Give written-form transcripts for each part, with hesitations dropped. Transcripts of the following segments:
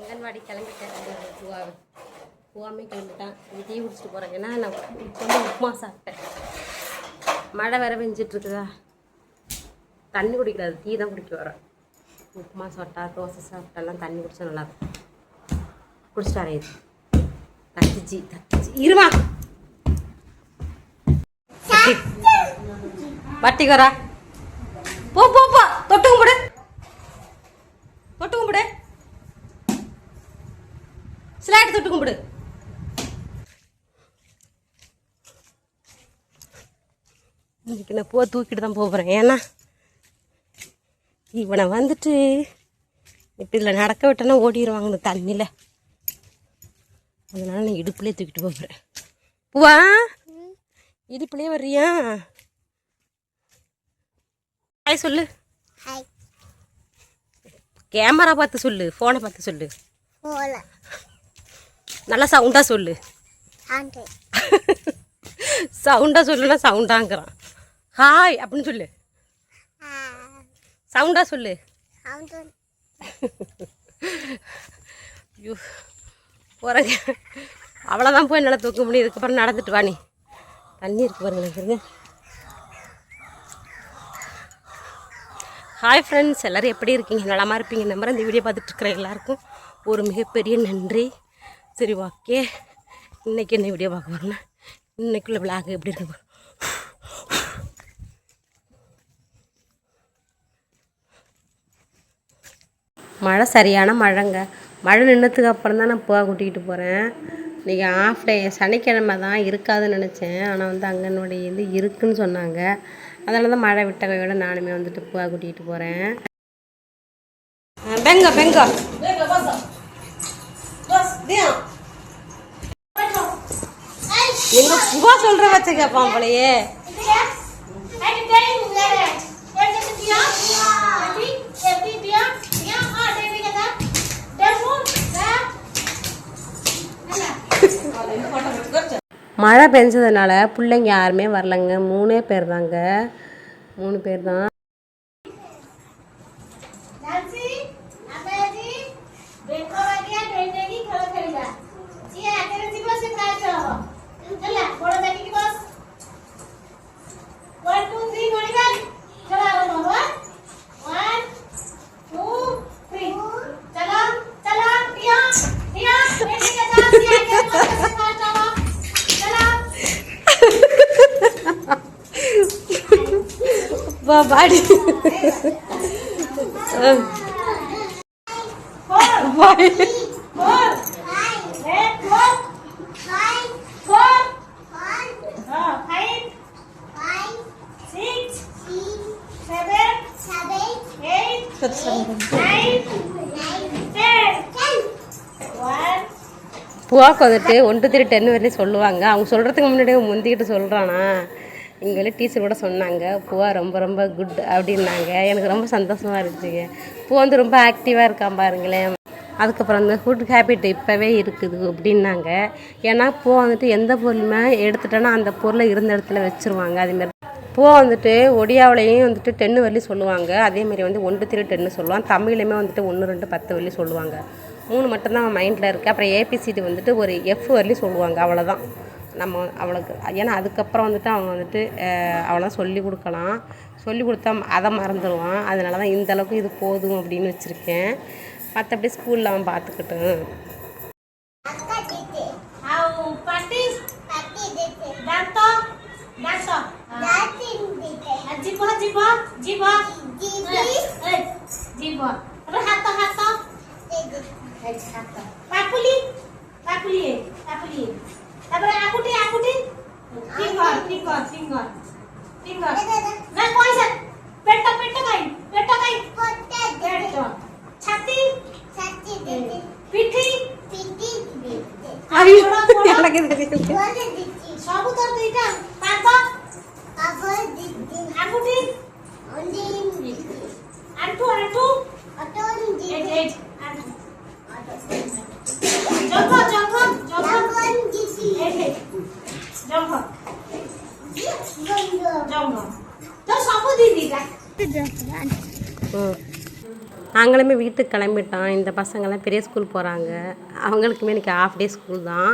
அங்கன்வாடி கிளம்பிட்டேன். பூவாமே கிளம்பிட்டான். டீ குடிச்சிட்டு போகிறேன். ஏன்னா நான் இப்போ வந்து உப்புமா சாப்பிட்டேன். மழை வேற பெஞ்சிட்ருக்குதா, தண்ணி குடிக்கிறாது, டீ தான் குடிக்க வரேன். உப்புமா சாப்பிட்டா தோசை சாப்பிட்டாலாம் தண்ணி குடிச்சா நல்லாயிருக்கும். குடிச்சிட்டு வரையுது தட்டிச்சு இருமா பட்டிக்கரா போ போ போ தொட்டு கும்பிடு ஸ்லாட் தொட்டு கும்பிடு. இன்னைக்கு நான் பூவை தூக்கிட்டு தான் போகிறேன். ஏன்னா இவனை வந்துட்டு இப்போ இதில் நடக்க விட்டேன்னா ஓடிடுவாங்க இந்த தண்ணியில். அதனால நான் இடுப்புலேயே தூக்கிட்டு போகிறேன். பூவா இடுப்புலேயே வர்றியா? ஹாய் சொல்லு. கேமரா பார்த்து சொல்லு, ஃபோனை பார்த்து சொல்லு. நல்லா சவுண்டாக சொல்லு. சவுண்டாக சொல்லுன்னா சவுண்டாங்கிறான். ஹாய் அப்படின்னு சொல்லு. சவுண்டாக சொல்லு. ஐயோ போகிறேங்க. அவ்வளோதான் போய் என்னால் தூக்க முடியும். இதுக்கப்புறம் நடந்துட்டு வா. நீ தண்ணி இருக்கு பாருங்க. ஹாய் ஃப்ரெண்ட்ஸ், எல்லோரும் எப்படி இருக்கீங்க? நலமாக இருப்பீங்க நம்புறேன். இந்த வீடியோ பார்த்துட்ருக்குற எல்லாருக்கும் ஒரு மிகப்பெரிய நன்றி. சரி ஓகே, இன்றைக்கி என்ன வீடியோ பார்க்க போகிறேன்னா, இன்றைக்குள்ள விளாக் எப்படி இருக்கு. மழை சரியான மழைங்க. மழை நின்றதுக்கு அப்புறம் தான் நான் பூவா கூட்டிகிட்டு போகிறேன். இன்றைக்கி ஆஃப் டே, சனிக்கிழமை தான் இருக்காதுன்னு நினச்சேன். ஆனால் வந்து அங்கன்வாடி வந்து இருக்குதுன்னு சொன்னாங்க. அதனால தான் மழை விட்ட கையோட நானுமே வந்துட்டு பூவா கூட்டிகிட்டு போகிறேன். பெங்க பெங்க எங்க பூவா சொல்கிற வச்ச கேட்பான் போலையே. மழை பெஞ்சதுனால பிள்ளைங்க யாருமே வரலங்க. 3 பேர் தாங்க. 3 பேர் தான். பாடி பூவாக்கு வந்துட்டு 1 to 3 10 வரையும் சொல்லுவாங்க. அவங்க சொல்கிறதுக்கு முன்னாடியே முந்திக்கிட்டு சொல்கிறானா. இங்கே டீச்சர் கூட சொன்னாங்க, பூவா ரொம்ப ரொம்ப குட் அப்படின்னாங்க. எனக்கு ரொம்ப சந்தோஷமாக இருந்துச்சுங்க. பூ வந்து ரொம்ப ஆக்டிவாக இருக்கான் பாருங்களேன். அதுக்கப்புறம் அந்த ஃபுட் ஹேபிட் இப்போவே இருக்குது அப்படின்னாங்க. ஏன்னா பூ வந்துட்டு எந்த பொருளுமே எடுத்துட்டோன்னா அந்த பொருளை இருந்த இடத்துல வச்சுருவாங்க. அதேமாதிரி பூ வந்துட்டு ஒடியாவிலையும் வந்துட்டு 10 வரையும் சொல்லுவாங்க. அதேமாதிரி வந்து 1 to 3 10 சொல்லுவாங்க. தமிழ்லையுமே வந்துட்டு 1 2 10 வரையும் சொல்லுவாங்க. 3 மட்டும்தான் மைண்டில் இருக்குது. அப்புறம் ஏபிசிடி வந்துட்டு ஒரு எஃப் வரையும் சொல்லுவாங்க. அவ்வளோதான் நம்ம அவளுக்கு. ஏன்னா அதுக்கப்புறம் வந்துட்டு அவங்க வந்துட்டு அவ்வளோ சொல்லி கொடுக்கலாம். சொல்லி கொடுத்தா அதை மறந்துடுவான். அதனால தான் இந்தளவுக்கு இது போதும் அப்படின்னு வச்சுருக்கேன். மற்றபடி ஸ்கூலில் அவன் பார்த்துக்கிட்டோம். তারপরে আকুটি আকুটি ফিঙ্গার ফিঙ্গার ফিঙ্গার ফিঙ্গার না কইছে পেটটা পেটটা কাই পেটটা ছাতি ছাতি পিঠি পিঠি আই লাগে দেখি সব তো দুইটা পাপা পাপা দিদি আকুটি ওন্ডি আটু আটু আটু দিদি এই আটু জঙ্গ জঙ্গ জঙ্গ দিদি এই জঙ্গ জঙ্গ তো সব দিদি நாங்களுமே வீட்டுக்கு கிளம்பிட்டோம். இந்த பசங்கள்லாம் பெரிய ஸ்கூல் போகிறாங்க. அவங்களுக்குமே இன்றைக்கி ஆஃப் டே ஸ்கூல் தான்.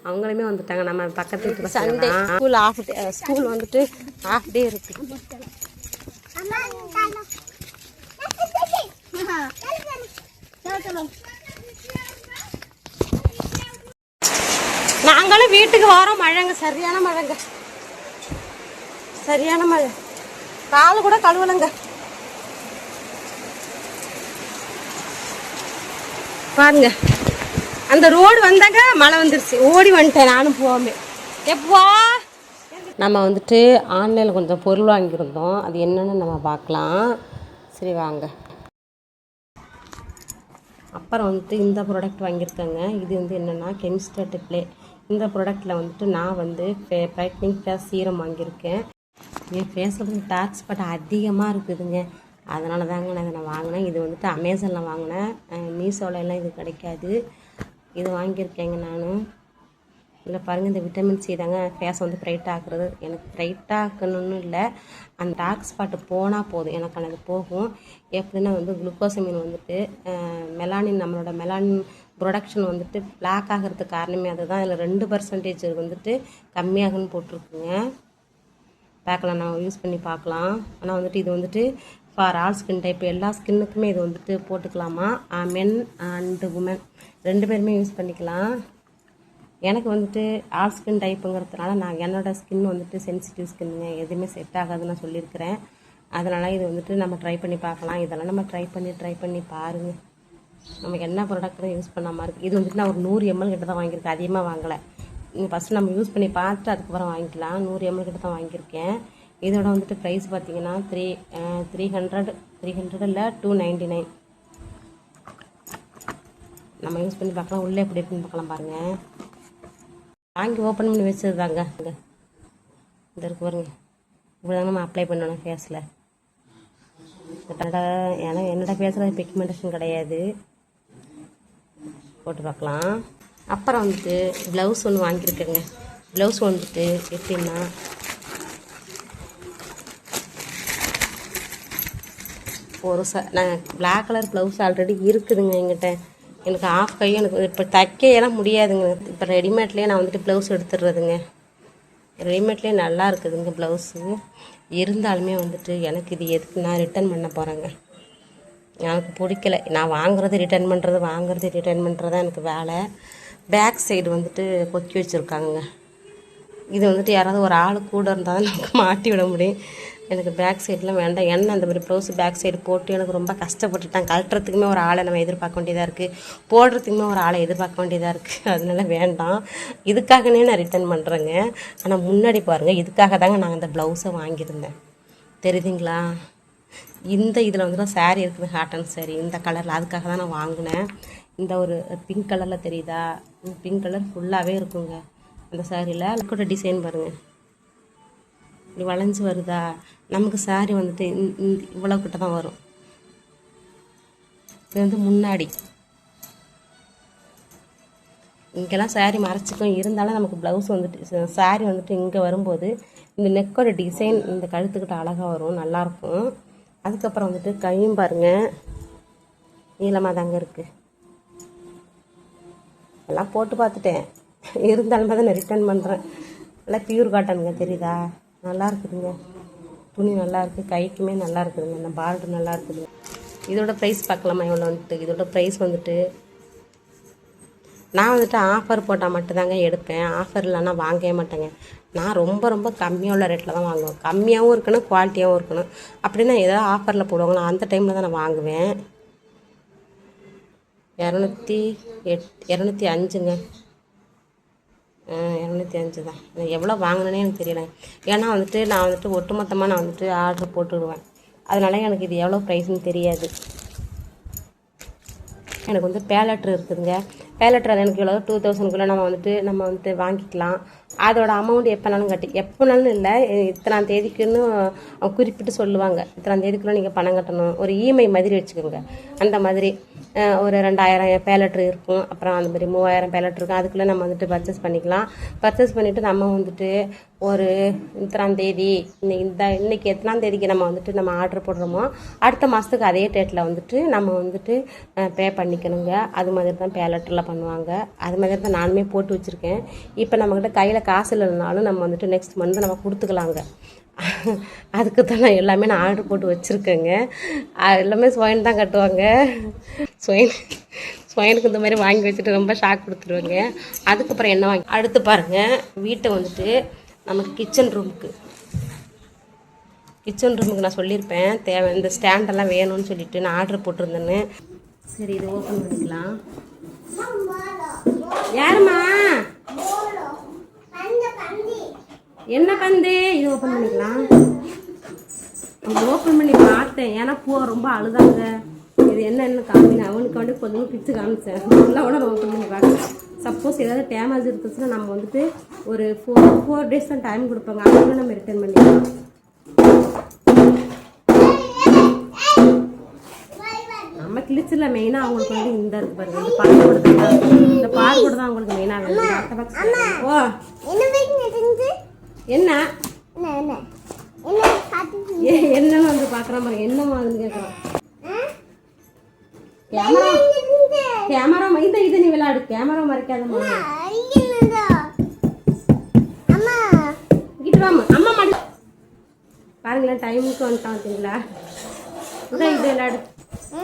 அவங்களுமே வந்துட்டாங்க. நம்ம பக்கத்து வீட்டு Sunday school off day, school வந்துட்டு ஆஃப் டே இருக்குது. நாங்களும் வீட்டுக்கு வரோம். மழைங்க, சரியான மழைங்க, சரியான மழை. காலு கூட கழுவலைங்க. பாருங்க, அந்த ரோடு வந்தாங்க மழை வந்துருச்சு. ஓடி வந்துட்டேன் நானும் போகாம. எப்போ நம்ம வந்துட்டு ஆன்லைனில் கொஞ்சம் பொருள் வாங்கியிருந்தோம். அது என்னென்னு நம்ம பார்க்கலாம். சரி வாங்க. அப்புறம் வந்துட்டு இந்த ப்ராடக்ட் வாங்கியிருக்கேங்க. இது வந்து என்னென்னா கெமிஸ்டர் ப்ளே. இந்த ப்ராடக்ட்டில் வந்துட்டு நான் வந்து பிரைட்னிங் ஃபேஸ் சீரம் வாங்கியிருக்கேன். என் ஃபேஸோட டார்க் ஸ்பாட் அதிகமாக இருக்குதுங்க. அதனால தாங்க நான் இதை வாங்கினேன். இது வந்துட்டு அமேசானில் வாங்கினேன். மீஷோலெல்லாம் இது கிடைக்காது. இது வாங்கியிருக்கேங்க நான். இதில் பாருங்கள், இந்த விட்டமின் சி தாங்க ஃபேஸ் வந்து ப்ரைட் ஆக்குறது. எனக்கு ப்ரைட் ஆக்கணும்னு இல்லை, அந்த டார்க் ஸ்பாட்டு போனால் போதும், எனக்கு அது போகும். எப்படின்னா வந்து குளுக்கோசமின் வந்துட்டு மெலானின், நம்மளோட மெலானின் ப்ரொடக்ஷன் வந்துட்டு பிளாக் ஆகிறதுக்கு காரணமே அதுதான். இதில் 2% வந்துட்டு கம்மியாகுன்னு போட்டிருக்குங்க. பார்க்கலாம், நம்ம யூஸ் பண்ணி பார்க்கலாம். ஆனால் வந்துட்டு இது வந்துட்டு ஃபார் ஆல் ஸ்கின் டைப், எல்லா ஸ்கின்னுக்குமே இது வந்துட்டு போட்டுக்கலாமா. மென் அண்டு உமன் 2 பேருமே யூஸ் பண்ணிக்கலாம். எனக்கு வந்துட்டு ஆல் ஸ்கின் டைப்புங்கிறதுனால நான் என்னோடய ஸ்கின் வந்துட்டு சென்சிட்டிவ் ஸ்கின்னுங்க, எதுவுமே செட் ஆகாதுன்னு நான் சொல்லியிருக்கிறேன். அதனால் இது வந்துட்டு நம்ம ட்ரை பண்ணி பார்க்கலாம். இதெல்லாம் நம்ம ட்ரை பண்ணி பாருங்கள். நமக்கு என்ன ப்ராடக்ட் தான் யூஸ் பண்ணாமல் இருக்குது. இது வந்துட்டு நான் ஒரு 100 ml கிட்ட தான் வாங்கியிருக்கேன், அதிகமாக வாங்கலை. ஃபஸ்ட்டு நம்ம யூஸ் பண்ணி பார்த்துட்டு அதுக்கப்புறம் வாங்கிக்கலாம். 100 ml கிட்ட தான் வாங்கியிருக்கேன். இதோட வந்துட்டு ப்ரைஸ் பார்த்தீங்கன்னா 300 இல்லை 299. நம்ம யூஸ் பண்ணி பார்க்கலாம். உள்ளே எப்படி இருக்குன்னு பார்க்கலாம். பாருங்கள், வாங்கி ஓப்பன் பண்ணி வச்சது தாங்க. இந்த இருக்கு பாருங்க, இப்படி தாங்க நம்ம அப்ளை பண்ணணும் ஃபேஸில். ஏன்னா என்னோடய ஃபேஸில் பிக்மெண்டேஷன் கிடையாது. போட்டு பார்க்கலாம். அப்புறம் வந்துட்டு ப்ளவுஸ் ஒன்று வாங்கியிருக்கேங்க. ப்ளவுஸ் வந்துட்டு எப்படின்னா நான் பிளாக் கலர் ப்ளவுஸ் ஆல்ரெடி இருக்குதுங்க என்கிட்ட. எனக்கு ஆஃப் கையும் எனக்கு இப்போ தைக்கையெல்லாம் முடியாதுங்க. இப்போ ரெடிமேட்லேயே நான் வந்துட்டு ப்ளவுஸ் எடுத்துடுறதுங்க. ரெடிமேட்லேயே நல்லா இருக்குதுங்க ப்ளவுஸு. இருந்தாலுமே வந்துட்டு எனக்கு இது எதுக்கு நான் ரிட்டன் பண்ண போகிறேங்க. எனக்கு பிடிக்கல. நான் வாங்குறது ரிட்டர்ன் பண்ணுறது தான் எனக்கு வேலை. பேக் சைடு வந்துட்டு கொக்கி வச்சுருக்காங்க. இது வந்துட்டு யாராவது ஒரு ஆள் கூட இருந்தால் தான் நமக்கு மாட்டி விட முடியும். எனக்கு பேக் சைடெலாம் வேண்டாம். ஏன்னா அந்த மாதிரி ப்ளவுஸ் பேக் சைடு போட்டு எனக்கு ரொம்ப கஷ்டப்பட்டுட்டேன். கழட்டுறதுக்குமே ஒரு ஆளை நம்ம எதிர்பார்க்க வேண்டியதாக இருக்குது, போடுறதுக்குமே ஒரு ஆளை எதிர்பார்க்க வேண்டியதாக இருக்குது. அதனால வேண்டாம். இதுக்காகனே நான் ரிட்டர்ன் பண்ணுறேங்க. ஆனால் முன்னாடி பாருங்கள், இதுக்காக தாங்க நான் அந்த ப்ளவுஸை வாங்கியிருந்தேன், தெரியுதுங்களா. இந்த இதில் வந்து தான் சாரீ இருக்குது, காட்டன் சாரீ இந்த கலரில். அதுக்காக தான் நான் வாங்கினேன். இந்த ஒரு பிங்க் கலரில் தெரியுதா, பிங்க் கலர் ஃபுல்லாகவே இருக்குங்க அந்த சாரியில். கூட டிசைன் பாருங்கள், இப்படி வளைஞ்சி வருதா. நமக்கு சாரீ வந்துட்டு இவ்வளோ கிட்ட தான் வரும். இது வந்து முன்னாடி இங்கெல்லாம் சாரீ மறைச்சிக்கும். இருந்தாலும் நமக்கு ப்ளவுஸ் வந்துட்டு சாரீ வந்துட்டு இங்கே வரும்போது இந்த நெக்கோட டிசைன் இந்த கழுத்துக்கிட்ட அழகாக வரும், நல்லாயிருக்கும். அதுக்கப்புறம் வந்துட்டு கையும் பாருங்கள், நீளமாக தாங்க இருக்குது. எல்லாம் போட்டு பார்த்துட்டேன், இருந்தாலுமே தான் நான் ரிட்டர்ன் பண்ணுறேன். நல்லா பியூர் காட்டனுங்க, தெரியுதா, நல்லா இருக்குதுங்க. துணி நல்லா இருக்குது, கைக்குமே நல்லா இருக்குதுங்க, இந்த பார்டர் நல்லா இருக்குதுங்க. இதோட ப்ரைஸ் பார்க்கலாமா எவ்வளோ வந்துட்டு. இதோட ப்ரைஸ் வந்துட்டு நான் வந்துட்டு ஆஃபர் போட்டால் மட்டும்தாங்க எடுப்பேன். ஆஃபர் இல்லைன்னா வாங்கவே மாட்டேங்க. நான் ரொம்ப ரொம்ப கம்மியாக உள்ள ரேட்டில் தான் வாங்குவேன். கம்மியாகவும் இருக்கணும், குவாலிட்டியாகவும் இருக்கணும். அப்படின்னா ஏதாவது ஆஃபரில் போடுவாங்களா அந்த டைமில் தான் நான் வாங்குவேன். 205ங்க. 205 தான். எவ்வளோ வாங்கினேனே எனக்கு தெரியல. ஏன்னா வந்துட்டு நான் வந்துட்டு ஒட்டுமொத்தமாக நான் வந்துட்டு ஆர்டர் போட்டுவிடுவேன். அதனால எனக்கு இது எவ்வளோ ப்ரைஸ்ன்னு தெரியாது. எனக்கு வந்து பேலட்ரு இருக்குதுங்க. பேலட்ரு அது எனக்கு எவ்வளோ 2000குள்ளே நம்ம வந்துட்டு வாங்கிக்கலாம். அதோட அமௌண்ட் எப்போனாலும் இல்லை, இத்தனாம் தேதிக்குன்னு குறிப்பிட்டு சொல்லுவாங்க. இத்தனாம் தேதிக்குள்ளே நீங்கள் பணம் கட்டணும். ஒரு இஎம்ஐ மாதிரி வச்சுக்கோங்க. அந்த மாதிரி ஒரு 2000 பேலட்ரு இருக்கும். அப்புறம் அந்த மாதிரி 3000 பேலட்ரு இருக்கும். அதுக்குள்ளே நம்ம வந்துட்டு பர்ச்சேஸ் பண்ணிக்கலாம். பர்ச்சேஸ் பண்ணிவிட்டு நம்ம வந்துட்டு ஒரு இத்தனாம் தேதி இன்னைக்கு எத்தனாம் தேதிக்கு நம்ம வந்துட்டு நம்ம ஆர்டர் போடுறோமோ அடுத்த மாதத்துக்கு அதே டேட்டில் வந்துட்டு நம்ம வந்துட்டு பே பண்ணிக்கணுங்க. அது மாதிரி தான் பே லெட்டரில் பண்ணுவாங்க. அது மாதிரி தான் நானுமே போட்டு வச்சுருக்கேன். இப்போ நம்மக்கிட்ட கையில் காசு இல்லைனாலும் நம்ம வந்துட்டு நெக்ஸ்ட் மந்த் நம்ம கொடுத்துக்கலாங்க. அதுக்கு தான் நான் ஆர்டர் போட்டு வச்சுருக்கேங்க. எல்லாமே ஸ்வயன் தான் கட்டுவாங்க. ஸ்வயனுக்கு இந்த மாதிரி வாங்கி வச்சுட்டு ரொம்ப ஷாக் கொடுத்துருவேங்க. அதுக்கப்புறம் என்ன வாங்கி அடுத்து பாருங்கள், வீட்டை வந்துட்டு நமக்கு கிச்சன் ரூமுக்கு நான் சொல்லியிருப்பேன் தேவை இந்த ஸ்டாண்டெல்லாம் வேணும்னு சொல்லிட்டு நான் ஆர்டர் போட்டிருந்தேன்னு. சரி, இது ஓப்பன் பண்ணிக்கலாம். யாருமா என்ன பந்து? இது ஓப்பன் பண்ணிக்கலாம். ஓப்பன் பண்ணி பார்த்தேன், ஏன்னா பூ ரொம்ப அழுதாங்க. இது என்னென்னு காமிங்க, அவனுக்கு வந்து கொஞ்சம் பிச்சு காமிச்சேன். நல்லா கூட ஓப்பன் பண்ணி பார்க்கலாம். சப்போஸ் ஏதாவது டேமேஜ் இருந்துச்சுன்னா நம்ம வந்துட்டு ஒரு 4 days தான் டைம் கொடுப்பாங்க. அதுக்குள்ள நம்ம ரிட்டர்ன் பண்ணிக்கலாம். நம்ம கிழிச்சில் மெயினாக அவங்களுக்கு வந்து இந்த இருக்கு பாருங்க, இந்த பார்க்கோடு தான் அவங்களுக்கு மெயினாக வேணும். ஓ என்ன என்னன்னு வந்து பார்க்குறான் பாருங்க, என்ன மாதிரின்னு கேட்குறான். கேமரா இது நீ விளையாடு, கேமரா மறைக்காதம்மா. அம்மா மாடி பாருங்களேன், டைமுக்கு வந்துட்டான் பார்த்தீங்களா. இது விளையாடு,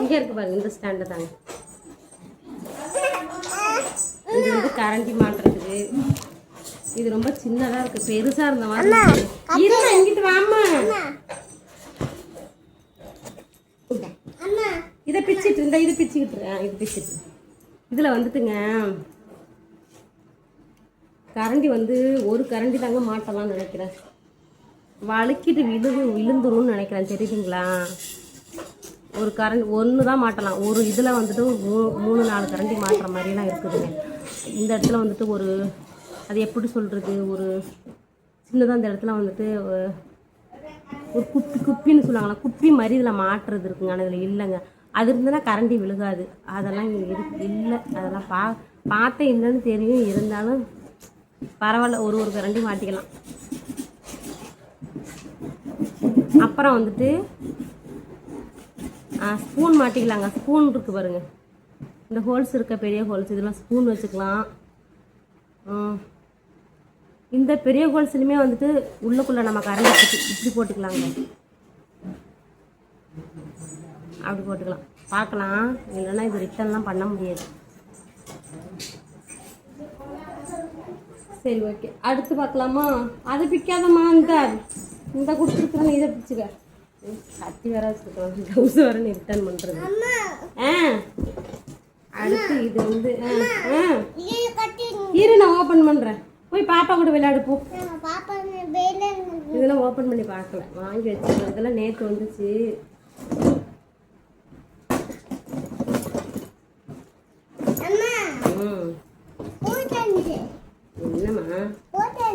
இங்கே இருக்கு பாருங்க, இந்த ஸ்டாண்டு தாங்க. இது வந்து கரண்டி மாட்டுறதுக்கு. இது ரொம்ப சின்னதாக இருக்குது, பெருசாக இருந்த மாதிரி. இருமா, இங்கிட்டு வாம்மா. இதை பிச்சுட்டு இருந்தா இது பிச்சுக்கிட்டு இதில் வந்துட்டுங்க கரண்டி வந்து ஒரு கரண்டி தாங்க மாட்டலாம்னு நினைக்கிறேன். வழுக்கிட்டு விழுந்துரும்னு நினைக்கிறேன், தெரியுதுங்களா. ஒரு கரண்டி ஒன்று தான் மாட்டலாம். ஒரு இதில் வந்துட்டு 3-4 கரண்டி மாட்டுற மாதிரிலாம் இருக்குதுங்க. இந்த இடத்துல வந்துட்டு ஒரு அது எப்படி சொல்கிறது, ஒரு சின்னதாக இந்த இடத்துல வந்துட்டு ஒரு குப்பின்னு சொல்லுவாங்களா, குப்பி மாதிரி இதில் மாட்டுறது இருக்குங்க. ஆனால் இதில் இல்லைங்க. அது இருந்ததுன்னா கரண்டி விழுகாது. அதெல்லாம் இங்கே இல்லை. அதெல்லாம் பார்த்தேன், இல்லைன்னு தெரியும். இருந்தாலும் பரவாயில்ல, ஒரு கரண்டி மாட்டிக்கலாம். அப்புறம் வந்துட்டு ஸ்பூன் மாட்டிக்கலாங்க. ஸ்பூன் இருக்குது பாருங்கள், இந்த ஹோல்ஸ் இருக்க பெரிய ஹோல்ஸ், இதெல்லாம் ஸ்பூன் வச்சுக்கலாம். இந்த பெரிய ஹோல்ஸ்லையுமே வந்துட்டு உள்ளுக்குள்ளே நம்ம கரண்டி இப்படி போட்டுக்கலாங்க. அப்படி போட்டுக்கலாம், பார்க்கலாம். இல்லைன்னா இது ரிட்டர்ன்லாம் பண்ண முடியாது. சரி, ஓகே, அடுத்து பார்க்கலாமா. அது பிக்காதம்மா, இந்த கொடுத்துருக்குறேன், இதை பிச்சுக்க. கத்தி வேற வச்சுருக்கோம், ப்ளவுஸ் வேற ரிட்டர்ன் பண்ணுறது. அடுத்து இது வந்து இரு, நான் ஓப்பன் பண்ணுறேன். போய் பாப்பா கூட விளையாடு போ. இதெல்லாம் ஓப்பன் பண்ணி பார்க்கல, வாங்கி வச்சுருக்கேன். இதெல்லாம் நேற்று வந்துச்சு. என்னம்மா போட்டா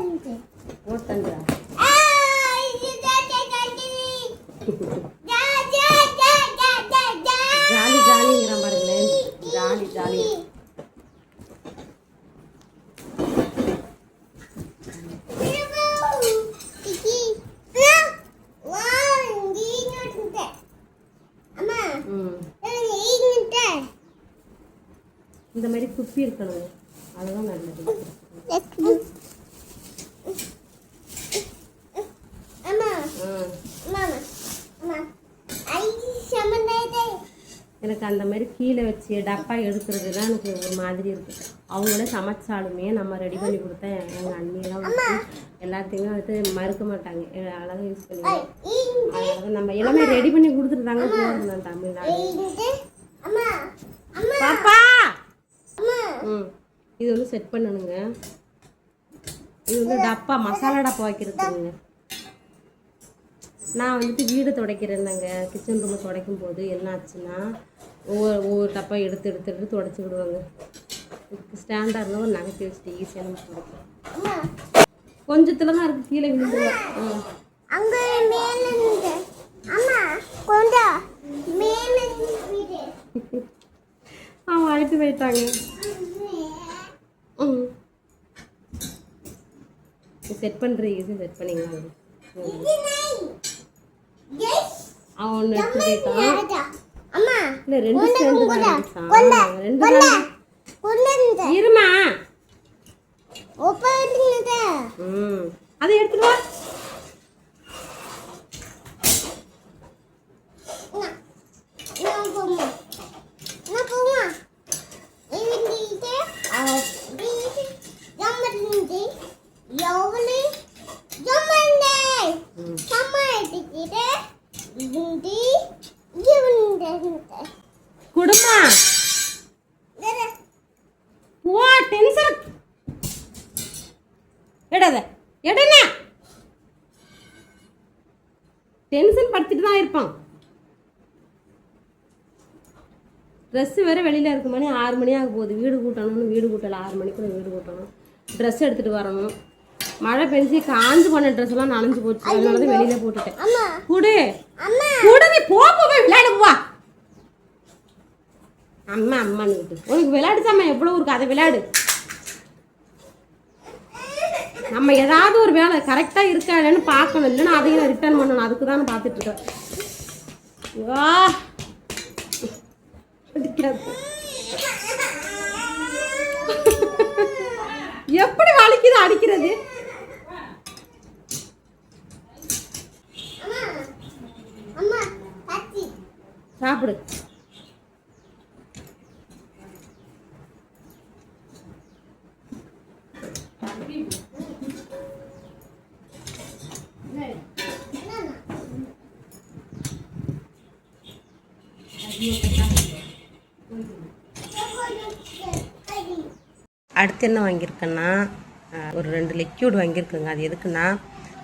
ஜாலிங்கிறான் பாருங்களேன், ஜாலி. இந்த மாதிரி குப்பி இருக்கணும், அதுதான் நல்லது. எனக்கு அந்த மாதிரி கீழே வச்சு டப்பா எடுக்கிறதுலாம் எனக்கு ஒரு மாதிரி இருக்குது. அவங்களே சமைச்சாலுமே நம்ம ரெடி பண்ணி கொடுத்தா எங்கள் அண்ணியெல்லாம் வந்து எல்லாத்தையுமே வந்துட்டு மறுக்க மாட்டாங்க, அழகாக யூஸ் பண்ணுவாங்க. அதாவது நம்ம எல்லாமே ரெடி பண்ணி கொடுத்துருந்தாங்க போகிறோம் தமிழ்நாடு. பாப்பா இது வந்து செட் பண்ணணுங்க. இது வந்து டப்பா, மசாலா டப்பா வைக்கிறதுங்க. நான் வந்துட்டு வீடு துடைக்கிறேன்னாங்க, கிச்சன் ரூமை துடைக்கும் போது என்ன ஆச்சுன்னா ஒவ்வொரு டப்பா எடுத்து துடைச்சிக்கிடுவாங்க. ஸ்டாண்டாக இருந்தால் ஒரு நகைச்சி வச்சுட்டு ஈஸியாக நம்ம துடைக்கலாம். கொஞ்சத்தில் தான் இருக்குது, கீழே விழுந்துருவேன். அவன் அழைத்து போயிட்டாங்க. செட் பண்ணுறீங்க செட் பண்ணிங்களா அவன் ஒன்று எடுத்து போயிட்டான். இல்லை 2 சேர்ந்து தான் அடிச்சான். 2 இருமா. அதை எடுத்துட்டு வா. குடுமா போ டென்ஷன் எடாத எடனே டென்ஷன் படுத்திட்டு தான் இருப்பான். ட்ரெஸ்ஸு வேறு வெளியில் இருக்க மணி 6 மணி ஆக போகுது. வீடு கூட்டணும்னு வீடு கூட்டலை. 6 மணிக்குள்ள வீடு கூட்டணும். ட்ரெஸ் எடுத்துகிட்டு வரணும். மழை பெஞ்சு காஞ்சு போன ட்ரெஸ் எல்லாம் நனைஞ்சு போச்சு. அதனால தான் வெளியில் போட்டுட்டேன். கூடு கூடு நீ போய் விளையாடு வா. அம்மா அம்மான்னு உனக்கு விளையாடுச்சாம்மா எவ்வளோ இருக்கு, அதை விளையாடு. நம்ம ஏதாவது ஒரு வேலை கரெக்டாக இருக்கா இல்லைன்னு பார்க்கணும். இல்லைன்னா அதையும் ரிட்டர்ன் பண்ணணும். அதுக்கு தான் பார்த்துட்டு இருக்கேன். வா எப்படி வலிக்குது அடிக்கிறது. சாப்பிடு. அடுத்து என்ன வாங்கியிருக்கேன்னா ஒரு 2 லிக்யூட் வாங்கியிருக்குங்க. அது எதுக்குன்னா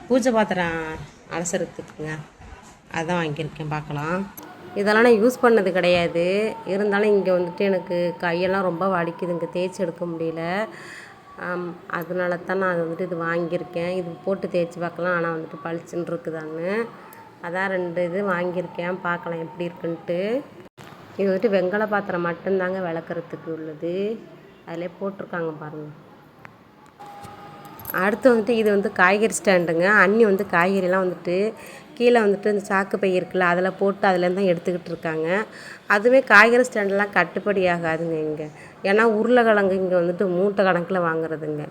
பூஜை பாத்திரம் அலசறதுக்குங்க. அதான் வாங்கியிருக்கேன். பார்க்கலாம். இதெல்லாம் நான் யூஸ் பண்ணது கிடையாது. இருந்தாலும் இங்கே வந்துட்டு எனக்கு கையெல்லாம் ரொம்ப வலிக்குதுங்க. தேய்ச்சி எடுக்க முடியல. அதனால தான் நான் வந்துட்டு இது வாங்கியிருக்கேன். இது போட்டு தேய்ச்சி பார்க்கலாம். ஆனால் வந்துட்டு பளிச்சுன்னு இருக்குதான்னு அதான் 2 இது வாங்கியிருக்கேன். பார்க்கலாம் எப்படி இருக்குன்ட்டு. இது வந்துட்டு வெங்கல பாத்திரம் மட்டும்தாங்க விளக்குறதுக்கு உள்ளது. அதிலே போட்டிருக்காங்க பாருங்கள். அடுத்து வந்துட்டு இது வந்து காய்கறி ஸ்டாண்டுங்க. அண்ணி வந்து காய்கறிலாம் வந்துட்டு கீழே வந்துட்டு இந்த சாக்கு பை இருக்குல்ல அதில் போட்டு அதுலேருந்து தான் எடுத்துக்கிட்டு இருக்காங்க. அதுவே காய்கறி ஸ்டாண்டெலாம் கட்டுப்படி ஆகாதுங்க இங்கே. ஏன்னா உருளைக்கிழங்கு இங்கே வந்துட்டு மூட்டை கணக்கில் வாங்குறதுங்க.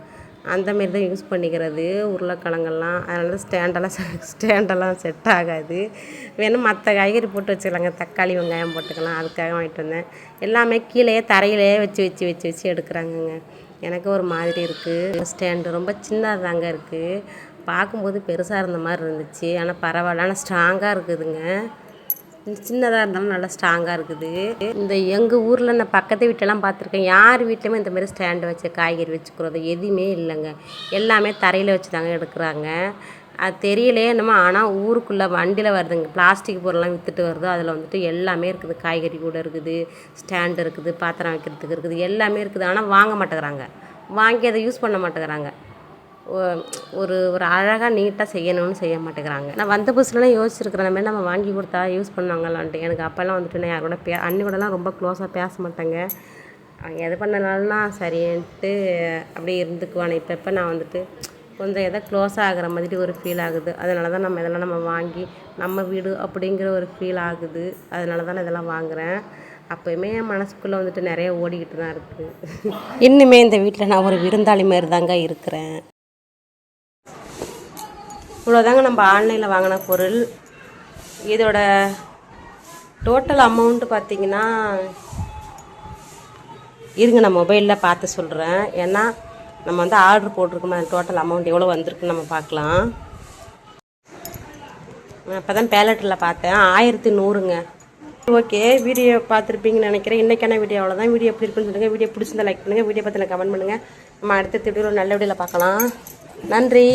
அந்தமாரி தான் யூஸ் பண்ணிக்கிறது உருளைக்கிழங்கெல்லாம். அதனால ஸ்டாண்டெல்லாம் செட் ஆகாது. வேணும் மற்ற காய்கறி போட்டு வச்சுக்கலாங்க. தக்காளி வெங்காயம் போட்டுக்கலாம். அதுக்காக வாங்கிட்டு வந்தேன். எல்லாமே கீழேயே தரையிலேயே வச்சு எடுக்கிறாங்கங்க. எனக்கு ஒரு மாதிரி இருக்குது. ஸ்டாண்டு ரொம்ப சின்னதாங்க இருக்குது. பார்க்கும்போது பெருசாக இருந்த மாதிரி இருந்துச்சு. ஆனால் பரவாயில்ல. ஆனால் ஸ்ட்ராங்காக இருக்குதுங்க. சின்னதாக இருந்தாலும் நல்லா ஸ்ட்ராங்காக இருக்குது. இந்த எங்கள் ஊரில் நான் பக்கத்து வீட்டெல்லாம் பார்த்துருக்கேன். யார் வீட்லையுமே இந்த மாதிரி ஸ்டாண்டு வச்சு காய்கறி வச்சுக்கிறது எதுவுமே இல்லைங்க. எல்லாமே தரையில் வச்சு தாங்க எடுக்கிறாங்க. அது தெரியலையே என்னமோ. ஆனால் ஊருக்குள்ளே வண்டியில் வருதுங்க. பிளாஸ்டிக் பொருள்லாம் விற்றுட்டு வருது. அதில் வந்துட்டு எல்லாமே இருக்குது. காய்கறி கூட இருக்குது, ஸ்டாண்டு இருக்குது, பாத்திரம் வைக்கிறதுக்கு இருக்குது, எல்லாமே இருக்குது. ஆனால் வாங்க மாட்டேங்கிறாங்க. வாங்கி அதை யூஸ் பண்ண மாட்டேங்கிறாங்க. ஒரு அழகாக நீட்டாக செய்யணும்னு செய்ய மாட்டேங்கிறாங்க. நான் வந்த புதுசுலாம் யோசிச்சுருக்கிறேன். அந்த மாதிரி நம்ம வாங்கி கொடுத்தா யூஸ் பண்ணுவாங்களான்ட்டு. எனக்கு அப்போல்லாம் வந்துட்டு நான் யார் கூட அண்ணி கூடலாம் ரொம்ப க்ளோஸாக பேச மாட்டேங்க. அவங்க எது பண்ணனாலும்னா சரின்ட்டு அப்படியே இருந்துக்குவானே. இப்போ நான் வந்துட்டு கொஞ்சம் எதை க்ளோஸ் ஆகிற மாதிரி ஒரு ஃபீல் ஆகுது. அதனால தான் இதெல்லாம் நம்ம வாங்கி நம்ம வீடு அப்படிங்கிற ஒரு ஃபீல் ஆகுது. அதனால தான் நான் இதெல்லாம் வாங்குகிறேன். அப்போயுமே என் மனசுக்குள்ளே வந்துட்டு நிறைய ஓடிக்கிட்டு தான் இருக்குது. இன்னுமே இந்த வீட்டில் நான் ஒரு விருந்தாளி மாதிரி தாங்க இருக்கிறேன். இவ்வளோதாங்க நம்ம ஆன்லைனில் வாங்கின பொருள். இதோட டோட்டல் அமௌண்ட்டு பார்த்திங்கன்னா இருங்க நான் மொபைலில் பார்த்து சொல்கிறேன். ஏன்னா நம்ம வந்து ஆர்டர் போட்டிருக்கோம். அந்த டோட்டல் அமௌண்ட் எவ்வளோ வந்திருக்குன்னு நம்ம பார்க்கலாம். அப்போ தான் பேலட்டில் பார்த்தேன். 1100ங்க. ஓகே, வீடியோ பார்த்துருப்பீங்கன்னு நினைக்கிறேன். இன்றைக்கான வீடியோ அவ்வளோதான். வீடியோ எப்படி இருக்குன்னு சொல்லுங்கள். வீடியோ பிடிச்சிருந்தா லைக் பண்ணுங்கள். வீடியோ பற்றின கமெண்ட் பண்ணுங்கள். நம்ம அடுத்த வீடியோவில் நல்ல வீடியோவில் பார்க்கலாம். நன்றி.